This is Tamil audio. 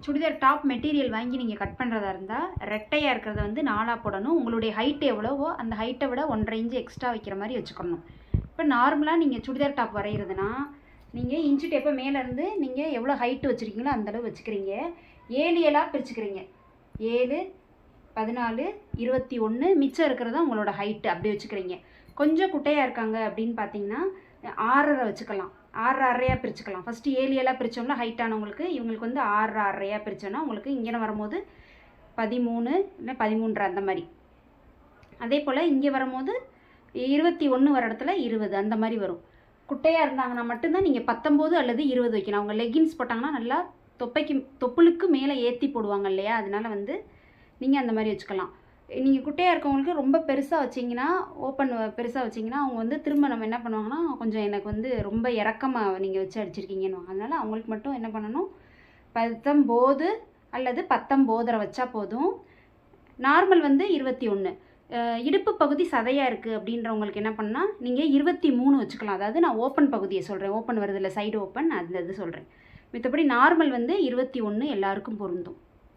சுடிதார் டாப் மெட்டீரியல் வாங்கி நீங்கள் கட் பண்ணுறதா இருந்தால் ரெட்டையாக இருக்கிறத வந்து 4ஆக போடணும். உங்களுடைய ஹைட் எவ்வளவோ அந்த ஹைட்டை விட 1.5 இன்ச்சு எக்ஸ்ட்ரா வைக்கிற மாதிரி வச்சுக்கணும். இப்போ நார்மலாக நீங்கள் சுடிதார் டாப் வரைகிறதுனா நீங்கள் இன்ச்சு டேப்பை மேலேருந்து நீங்கள் எவ்வளோ ஹைட்டு வச்சுருக்கீங்களோ அந்தளவு வச்சுக்கிறீங்க. 7 7ஆக பிரிச்சுக்கிறீங்க. 7, 14, 21 மிச்சம் இருக்கிறதா உங்களோட ஹைட்டு அப்படி வச்சுக்கிறீங்க. கொஞ்சம் குட்டையாக இருக்காங்க அப்படின்னு பார்த்தீங்கன்னா 6.5 வச்சுக்கலாம். 6.5 பிரிச்சுக்கலாம். ஃபஸ்ட்டு 7 7ஆக பிரித்தோம்னா ஹைட்டானவங்களுக்கு, இவங்களுக்கு வந்து 6.5 பிரித்தோன்னா உங்களுக்கு இங்கே வரும்போது 13 இல்லை 13.5 அந்த மாதிரி. அதே போல் இங்கே வரும்போது 21 வர இடத்துல 20 அந்த மாதிரி வரும். குட்டையாக இருந்தாங்கன்னா மட்டும்தான் நீங்கள் 19 அல்லது 20 வைக்கணும். அவங்க லெகின்ஸ் போட்டாங்கன்னா நல்லா தொப்புளுக்கு மேலே ஏற்றி போடுவாங்க இல்லையா, அதனால வந்து நீங்கள் அந்த மாதிரி வச்சுக்கலாம். நீங்கள் குட்டையாக இருக்கவங்களுக்கு ரொம்ப பெருசாக வச்சிங்கன்னா, ஓப்பன் பெருசாக வச்சிங்கன்னா அவங்க வந்து திரும்ப நம்ம என்ன பண்ணுவாங்கன்னா, கொஞ்சம் எனக்கு வந்து ரொம்ப இறக்கமாக நீங்கள் வச்சு அடிச்சிருக்கீங்கன்னு. அதனால் அவங்களுக்கு மட்டும் என்ன பண்ணணும், 19 அல்லது 19.5 வச்சா போதும். நார்மல் வந்து 21. இடுப்பு பகுதி சதையாக இருக்குது அப்படின்றவங்களுக்கு என்ன பண்ணால் நீங்கள் 23 வச்சுக்கலாம். அதாவது நான் ஓப்பன் பகுதியை சொல்கிறேன், ஓப்பன் வருதில்ல சைடு ஓப்பன், அந்த இது சொல்கிறேன். மற்றபடி நார்மல் வந்து 21 எல்லாருக்கும் பொருந்தும்.